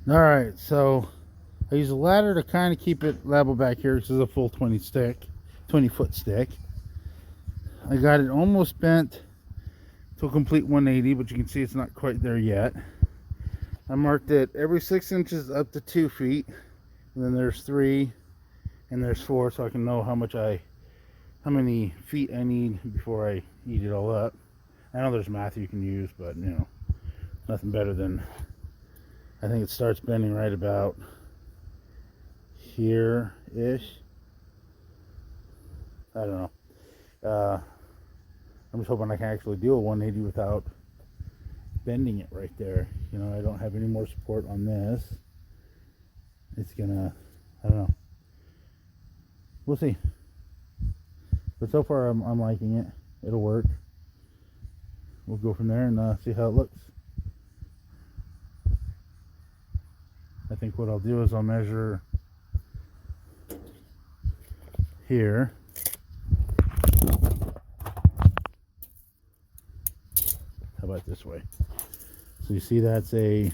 All right, so I use a ladder to kind of keep it level back here. This is a full 20 foot stick. I got it almost bent to a complete 180, but you can see it's not quite there yet. I marked it every 6 inches up to 2 feet, and then there's 3, and there's 4, so I can know how many feet I need before I eat it all up. I know there's math you can use, but nothing better than, I think it starts bending right about here-ish. I don't know. I'm just hoping I can actually do a 180 without bending it right there. I don't have any more support on this. It's gonna, I don't know. We'll see. But so far, I'm liking it. It'll work. We'll go from there and see how it looks. I think what I'll do is I'll measure here. How about this way? So you see that's a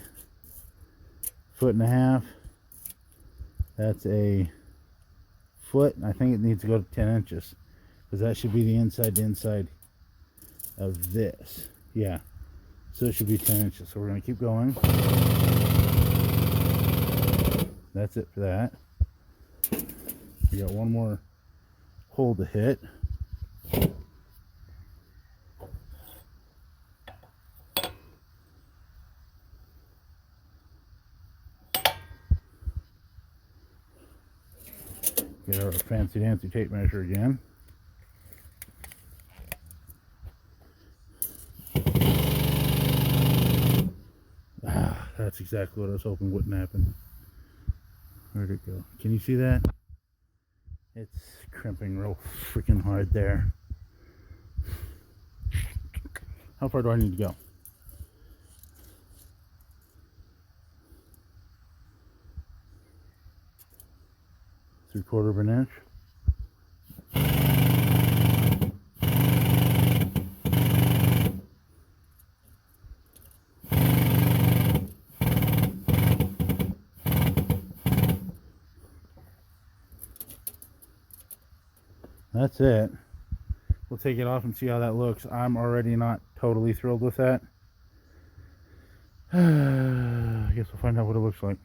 1.5 feet. That's a foot. I think it needs to go to 10 inches because that should be the inside to inside of this. Yeah. So it should be 10 inches. So we're going to keep going. That's it for that. We got one more hole to hit. Get our fancy dancy tape measure again. That's exactly what I was hoping wouldn't happen. Where'd it go? Can you see that? It's crimping real freaking hard there. How far do I need to go? 3/4 of an inch. That's it. We'll take it off and see how that looks. I'm already not totally thrilled with that. I guess we'll find out what it looks like.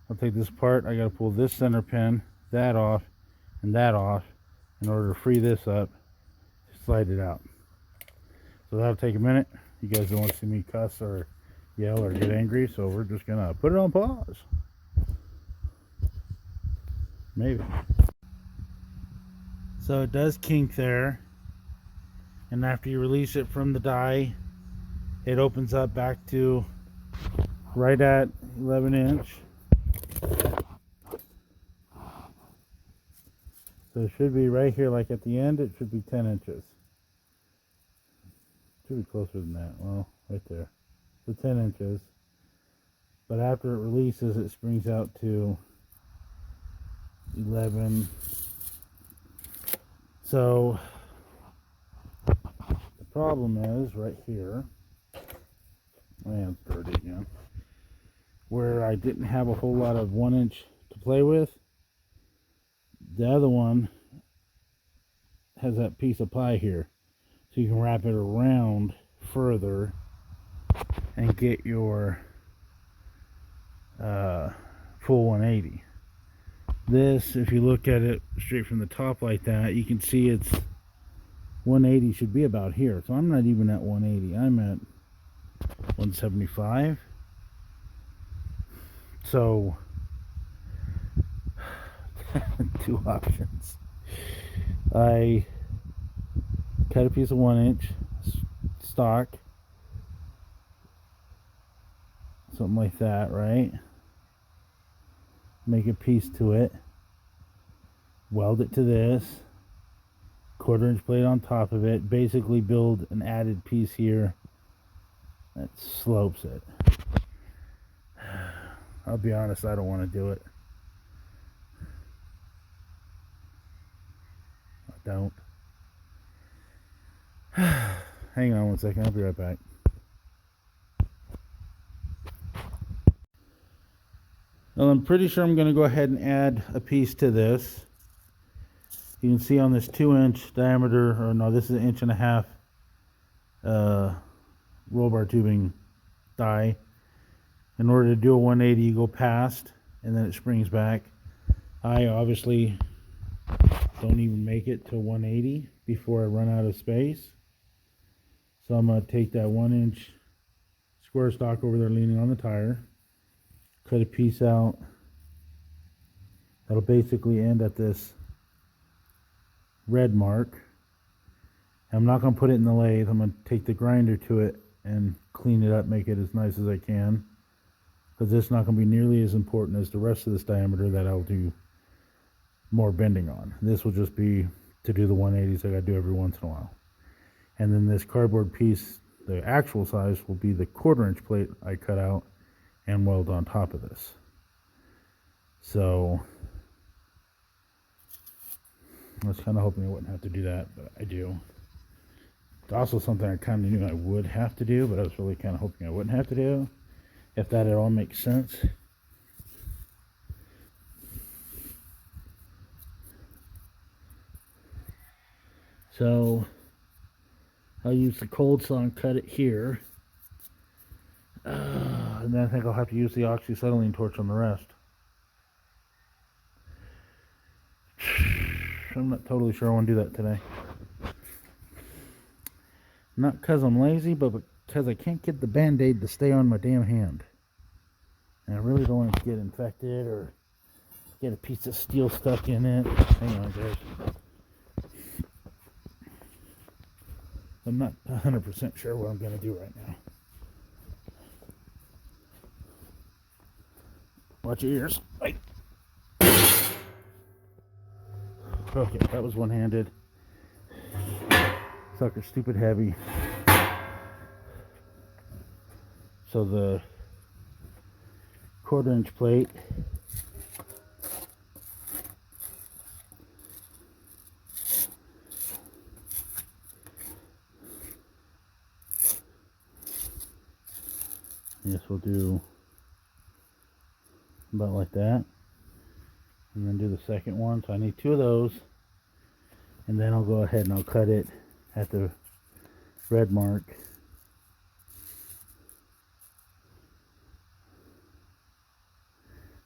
I'll take this apart. I got to pull this center pin, that off, and that off in order to free this up, slide it out. So that'll take a minute. You guys don't want to see me cuss or yell or get angry, so we're just gonna put it on pause. Maybe. So it does kink there, and after you release it from the die, it opens up back to right at 11 inch. So it should be right here, like at the end, it should be 10 inches. Should be closer than that. Well, right there. So 10 inches. But after it releases, it springs out to 11. So the problem is right here. My hand's dirty again. Where I didn't have a whole lot of 1 inch to play with. The other one has that piece of pie here. So you can wrap it around further and get your full 180. This, if you look at it straight from the top like that, you can see it's 180 should be about here. So I'm not even at 180. I'm at 175. So two options. I cut a piece of 1 inch stock, something like that, right? Make a piece to it, weld it to this, 1/4 inch plate on top of it, basically build an added piece here that slopes it. I'll be honest, I don't want to do it. I don't. Hang on one second, I'll be right back. Well, I'm pretty sure I'm going to go ahead and add a piece to this. You can see on this 2-inch diameter, or no, this is 1.5 inch roll bar tubing die. In order to do a 180, you go past and then it springs back. I obviously don't even make it to 180 before I run out of space. So I'm going to take that 1-inch square stock over there leaning on the tire, cut a piece out that'll basically end at this red mark. I'm not going to put it in the lathe. I'm going to take the grinder to it and clean it up, make it as nice as I can, because this is not going to be nearly as important as the rest of this diameter that I'll do more bending on. This will just be to do the 180s I got to do every once in a while. And then this cardboard piece, the actual size, will be the 1/4 inch plate I cut out and weld on top of this. So I was kind of hoping I wouldn't have to do that, but I do. It's also something I kind of knew I would have to do, but I was really kind of hoping I wouldn't have to do, if that at all makes sense. So I'll use the cold saw and cut it here. And then I think I'll have to use the oxyacetylene torch on the rest. I'm not totally sure I want to do that today. Not because I'm lazy, but because I can't get the Band-Aid to stay on my damn hand. And I really don't want it to get infected or get a piece of steel stuck in it. Hang on, guys. I'm not 100% sure what I'm going to do right now. Watch your ears. Wait. Okay, that was one-handed. Sucker's stupid heavy. So the 1/4 inch plate yes, we'll do about like that, and then do the second one. So I need 2 of those, and then I'll go ahead and I'll cut it at the red mark.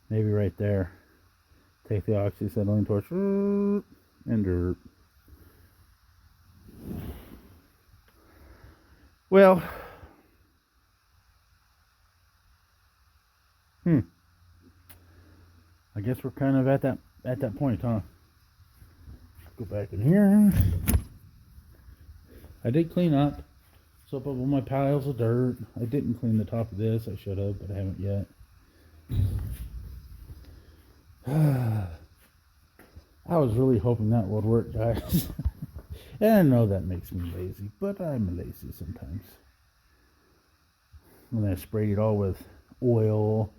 Maybe right there. Take the oxyacetylene torch and dirt. Well, I guess we're kind of at that point, huh? Go back in here. I did clean up, soap up all my piles of dirt. I didn't clean the top of this. I should have, but I haven't yet. I was really hoping that would work, guys. And I know that makes me lazy, but I'm lazy sometimes. And I sprayed it all with oil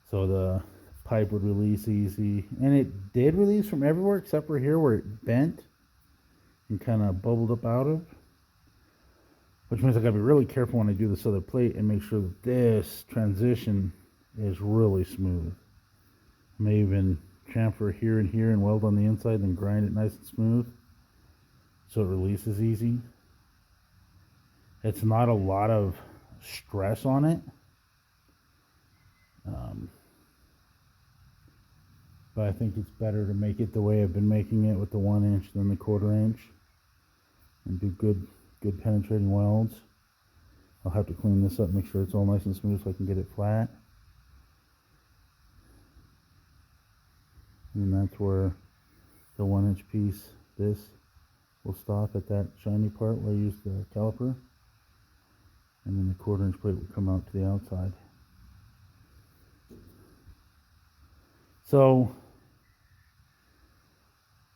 so the pipe would release easy. And it did release from everywhere except for here where it bent and kind of bubbled up out of. Which means I gotta be really careful when I do this other plate and make sure that this transition is really smooth. I may even chamfer here and here and weld on the inside, then grind it nice and smooth so it releases easy. It's not a lot of stress on it, but I think it's better to make it the way I've been making it with the 1 inch than the 1/4 inch, and do good penetrating welds. I'll have to clean this up, make sure it's all nice and smooth so I can get it flat. And that's where the 1 inch piece, this, will stop at that shiny part where I use the caliper. And then the 1/4 inch plate will come out to the outside. So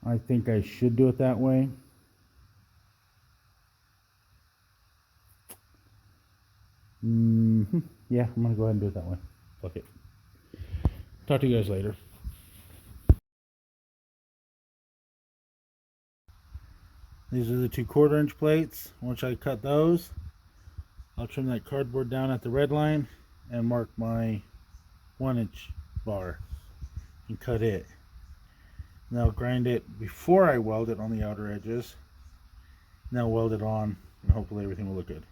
I think I should do it that way. Yeah, I'm going to go ahead and do it that way. Fuck it. Talk to you guys later. These are the 2 1/4 inch plates. Once I cut those, I'll trim that cardboard down at the red line and mark my 1 inch bar and cut it. Now grind it before I weld it on the outer edges. Now weld it on, and hopefully everything will look good.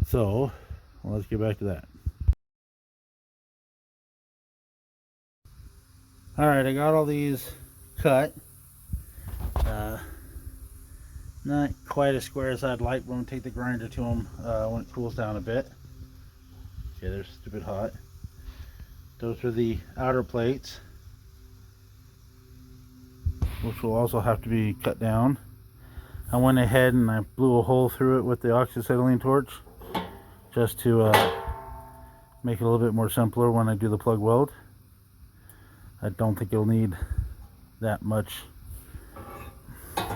So, well, let's get back to that. Alright, I got all these cut. Not quite as square as I'd like, but I'm going to take the grinder to them when it cools down a bit. Okay, they're stupid hot. Those are the outer plates, which will also have to be cut down. I went ahead and I blew a hole through it with the oxyacetylene torch just to make it a little bit more simpler when I do the plug weld. I don't think it'll need that much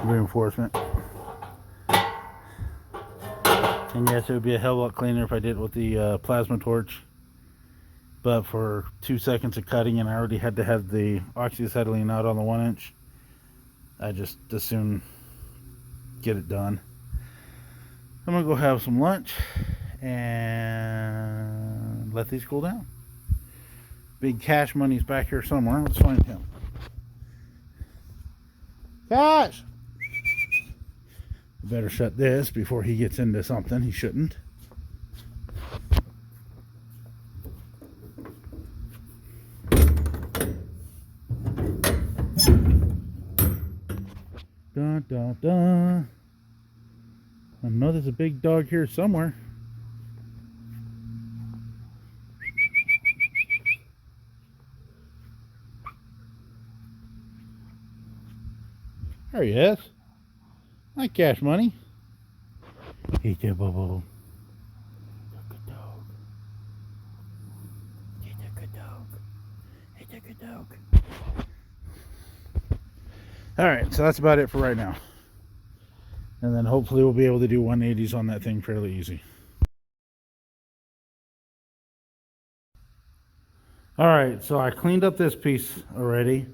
reinforcement. And yes, it would be a hell of a lot cleaner if I did it with the plasma torch. But for 2 seconds of cutting, and I already had to have the oxyacetylene out on the 1-inch, I just as soon get it done. I'm gonna go have some lunch and let these cool down. Big Cash Money's back here somewhere. Let's find him. Cash! I better shut this before he gets into something he shouldn't. Dun, dun, dun. I know there's a big dog here somewhere. There he is. Hi, Cash Money. He's a bubble. Good dog. He's a good dog. He's a good dog. Alright, so that's about it for right now. And then hopefully we'll be able to do 180s on that thing fairly easy. Alright, so I cleaned up this piece already.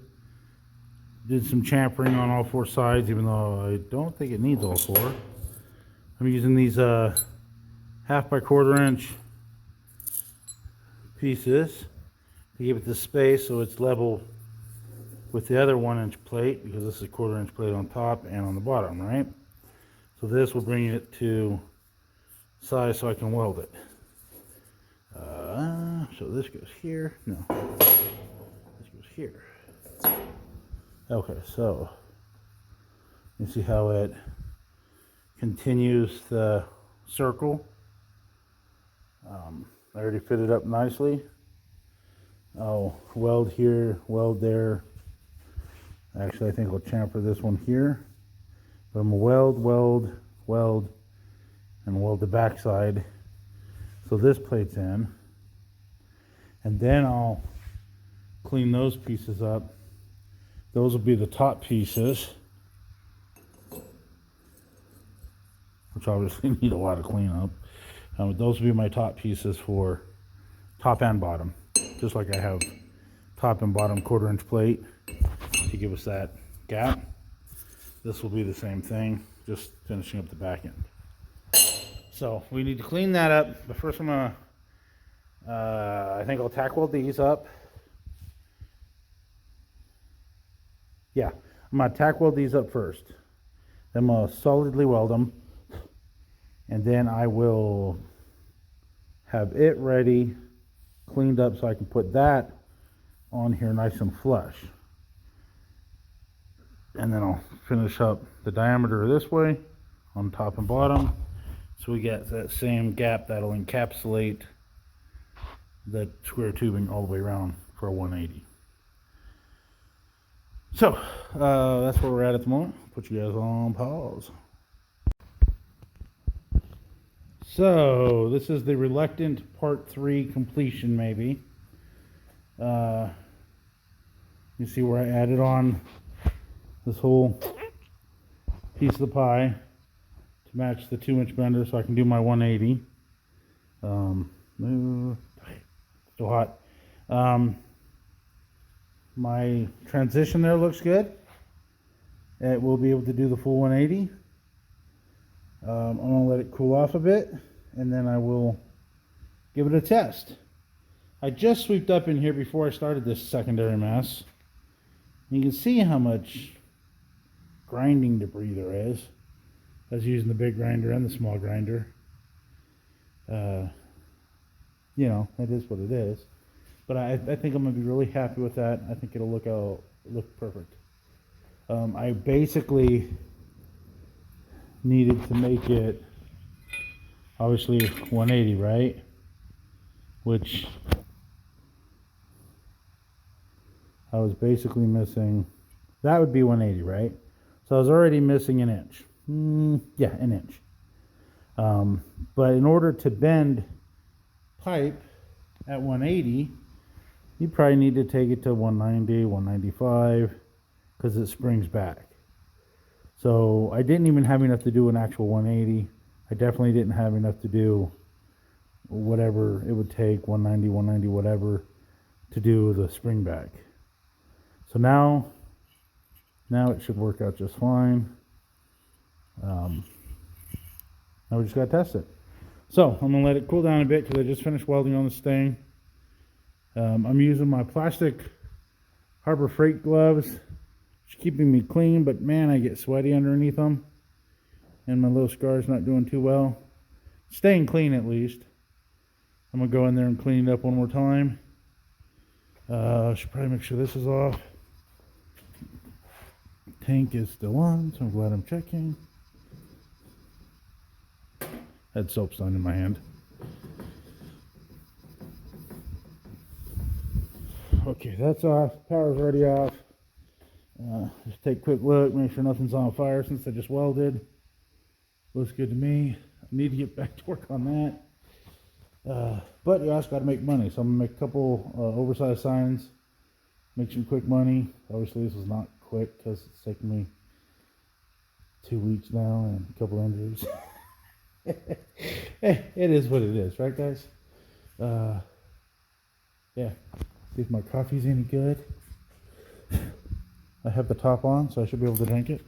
Did some chamfering on all 4 sides, even though I don't think it needs all 4. I'm using these 1/2 by 1/4 inch pieces to give it the space so it's level with the other 1-inch plate, because this is a 1/4 inch plate on top and on the bottom, right? So this will bring it to size so I can weld it. So this goes here. No, this goes here. Okay, so you see how it continues the circle. I already fit it up nicely. I'll weld here, weld there. Actually, I think I'll chamfer this one here. But I'm gonna weld, and weld the back side so this plate's in. And then I'll clean those pieces up. Those will be the top pieces, which obviously need a lot of cleanup. Those will be my top pieces for top and bottom, just like I have top and bottom 1/4 inch plate to give us that gap. This will be the same thing, just finishing up the back end. So we need to clean that up, but first I'm gonna, I think I'll tack weld these up. Yeah, I'm gonna tack weld these up first. Then I'm gonna solidly weld them, and then I will have it ready, cleaned up, so I can put that on here nice and flush. And then I'll finish up the diameter this way on top and bottom, so we get that same gap that'll encapsulate the square tubing all the way around for a 180. So that's where we're at the moment. Put you guys on pause. So this is the reluctant part 3 completion, maybe. You see where I added on this whole piece of the pie to match the 2-inch bender so I can do my 180. Still hot. My transition there looks good. It will be able to do the full 180. I'm going to let it cool off a bit, and then I will give it a test. I just sweeped up in here before I started this secondary mess. You can see how much grinding debris there is. I was using the big grinder and the small grinder. You know, it is what it is. But I think I'm gonna be really happy with that. I think it'll look perfect. I basically needed to make it obviously 180, right? Which I was basically missing. That would be 180, right? So I was already missing an inch. Yeah, an inch. But in order to bend pipe at 180, you probably need to take it to 190, 195, because it springs back. So I didn't even have enough to do an actual 180. I definitely didn't have enough to do whatever it would take, 190, 190, whatever, to do the spring back. So now it should work out just fine. Now we just got to test it. So I'm gonna let it cool down a bit because I just finished welding on this thing. I'm using my plastic Harbor Freight gloves. It's keeping me clean, but man, I get sweaty underneath them. And my little scar's not doing too well. Staying clean at least. I'm gonna go in there and clean it up one more time. I should probably make sure this is off. Tank is still on, so I'm glad I'm checking. Had soap stain in my hand. Okay, that's off. Power's already off. Just take a quick look, make sure nothing's on fire since I just welded. Looks good to me. I need to get back to work on that. But you also got to make money, so I'm gonna make a couple oversized signs, make some quick money. Obviously, this is not quick because it's taken me 2 weeks now and a couple injuries. It is what it is, right, guys? Yeah. See if my coffee's any good. I have the top on, so I should be able to drink it.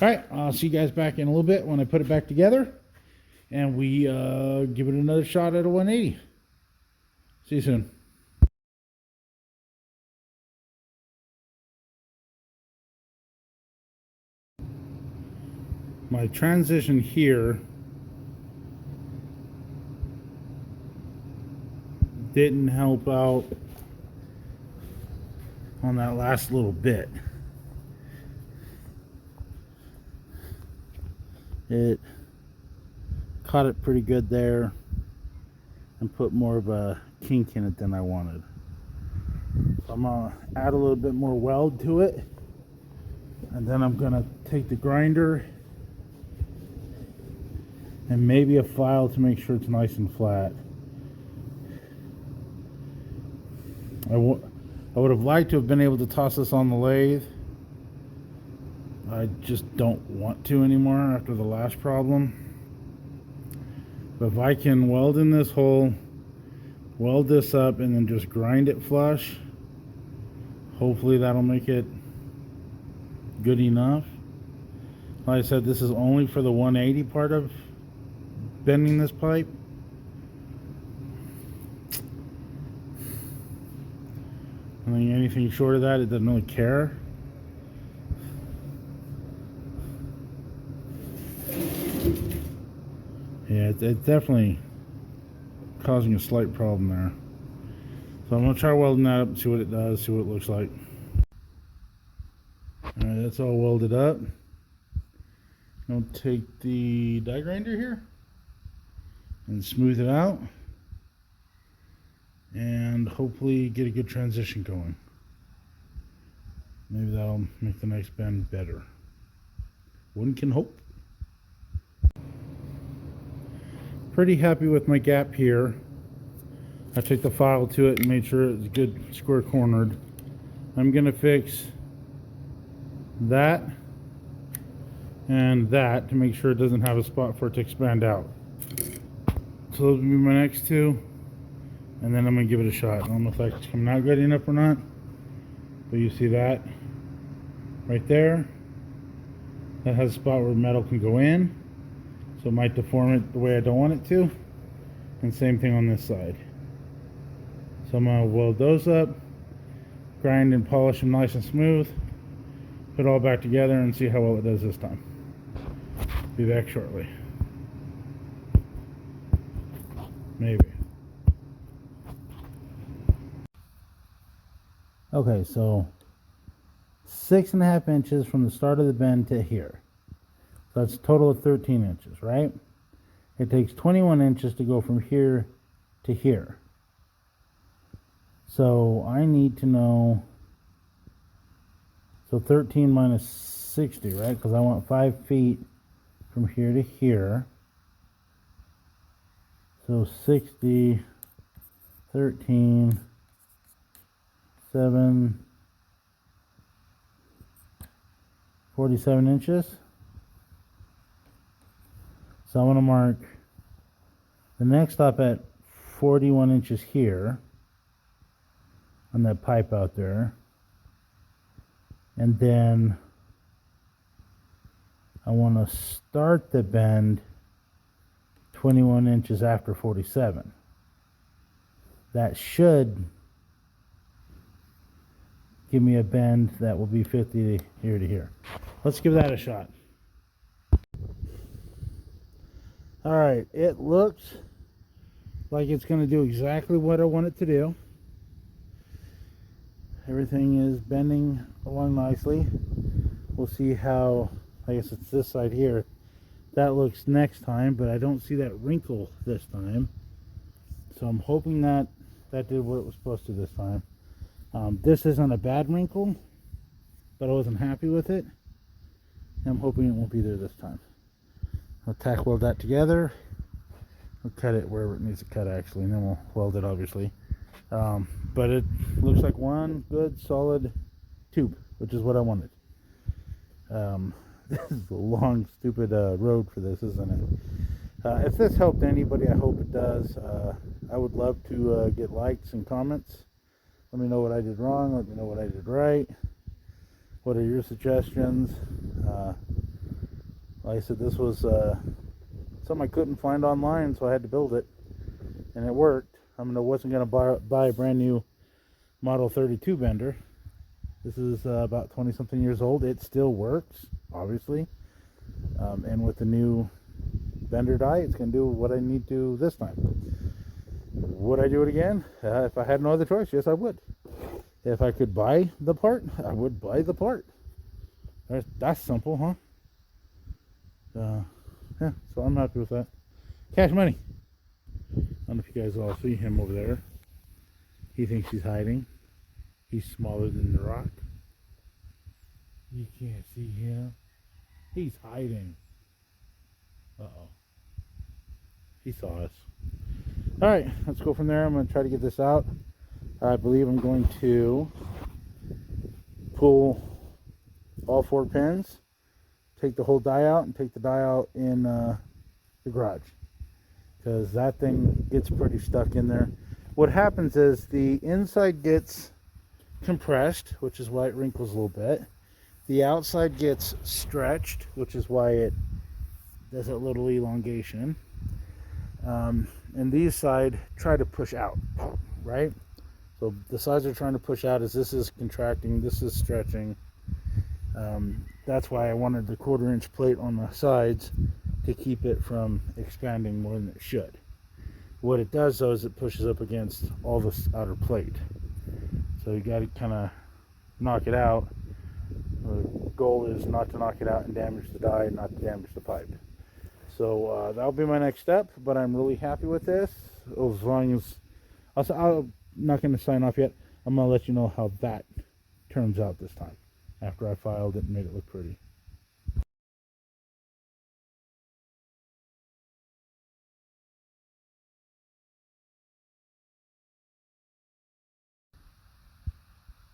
All right, I'll see you guys back in a little bit when I put it back together, and we give it another shot at a 180. See you soon. My transition here didn't help out on that last little bit. It caught it pretty good there and put more of a kink in it than I wanted. So I'm gonna add a little bit more weld to it, and then I'm gonna take the grinder and maybe a file to make sure it's nice and flat. I would have liked to have been able to toss this on the lathe. I just don't want to anymore after the last problem. But if I can weld in this hole, weld this up, and then just grind it flush, hopefully that'll make it good enough. Like I said, this is only for the 180 part of bending this pipe. I mean, anything short of that, it doesn't really care. Yeah, it's definitely causing a slight problem there. So I'm going to try welding that up and see what it does, see what it looks like. Alright, that's all welded up. I'll take the die grinder here and smooth it out, and hopefully get a good transition going. Maybe that'll make the next bend better. One can hope. Pretty happy with my gap here. I took the file to it and made sure it's good square cornered. I'm gonna fix that and that to make sure it doesn't have a spot for it to expand out. So those will be my next two, and then I'm gonna give it a shot. I don't know if that's coming out good enough or not, but you see that right there? That has a spot where metal can go in, so it might deform it the way I don't want it to. And same thing on this side. So I'm going to weld those up, grind and polish them nice and smooth, put it all back together and see how well it does this time. Be back shortly. Maybe. Okay, so 6.5 inches from the start of the bend to here. So that's a total of 13 inches, right? It takes 21 inches to go from here to here. So I need to know, so 13 minus 60, right? Because I want 5 feet from here to here. So 60, 13, 7, 47 inches. So I'm going to mark the next stop at 41 inches here on that pipe out there. And then I want to start the bend 21 inches after 47. That should give me a bend that will be 50 here to here. Let's give that a shot. Alright, it looks like it's going to do exactly what I want it to do. Everything is bending along nicely. We'll see how, I guess it's this side here, that looks next time, but I don't see that wrinkle this time. So I'm hoping that that did what it was supposed to this time. This isn't a bad wrinkle, but I wasn't happy with it. And I'm hoping it won't be there this time. I'll tack weld that together. We'll cut it wherever it needs to cut actually, and then we'll weld it obviously. But it looks like one good solid tube, which is what I wanted. This is a long stupid road for this, isn't it? If this helped anybody, I hope it does. I would love to get likes and comments. Let me know what I did wrong, let me know what I did right. What are your suggestions? Like I said, this was something I couldn't find online, so I had to build it, and it worked. I wasn't going to buy a brand new Model 32 bender. This is about 20 something years old. It still works, obviously, and with the new bender die, it's going to do what I need to this time. Would I do it again? If I had no other choice, yes I would. If I could buy the part, I would buy the part. That's simple, huh? Yeah, so I'm happy with that. Cash money. I don't know if you guys all see him over there. He thinks he's hiding. He's smaller than the rock. You can't see him. He's hiding. Uh-oh. He saw us. Alright, let's go from there. I'm going to try to get this out. I believe I'm going to pull all 4 pins, take the whole die out, and take the die out in the garage, because that thing gets pretty stuck in there. What happens is the inside gets compressed, which is why it wrinkles a little bit. The outside gets stretched, which is why it does that little elongation. And these side try to push out, right? So the sides are trying to push out as this is contracting, this is stretching. That's why I wanted the 1/4 inch plate on the sides to keep it from expanding more than it should. What it does though is it pushes up against all this outer plate. So you got to kind of knock it out. The goal is not to knock it out and damage the die, not to damage the pipe. So that'll be my next step, but I'm really happy with this. As long as, I'm not going to sign off yet. I'm going to let you know how that turns out this time, after I filed it and made it look pretty.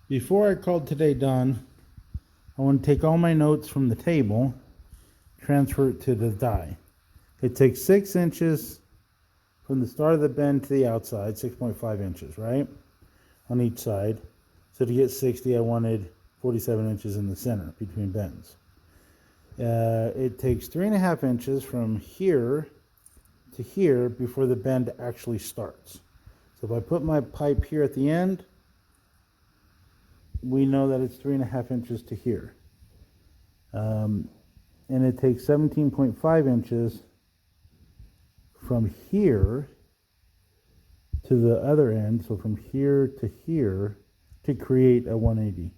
Before I called today done, I want to take all my notes from the table, transfer it to the die. It takes 6 inches from the start of the bend to the outside, 6.5 inches, right? On each side. So to get 60, I wanted 47 inches in the center between bends. It takes 3.5 inches from here to here before the bend actually starts. So if I put my pipe here at the end, we know that it's 3.5 inches to here. And it takes 17.5 inches from here to the other end, so from here to here, to create a 180.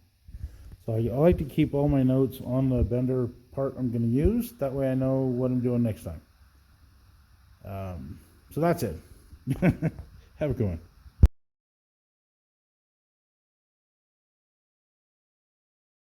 So I like to keep all my notes on the bender part I'm going to use. That way I know what I'm doing next time. So that's it. Have a good one.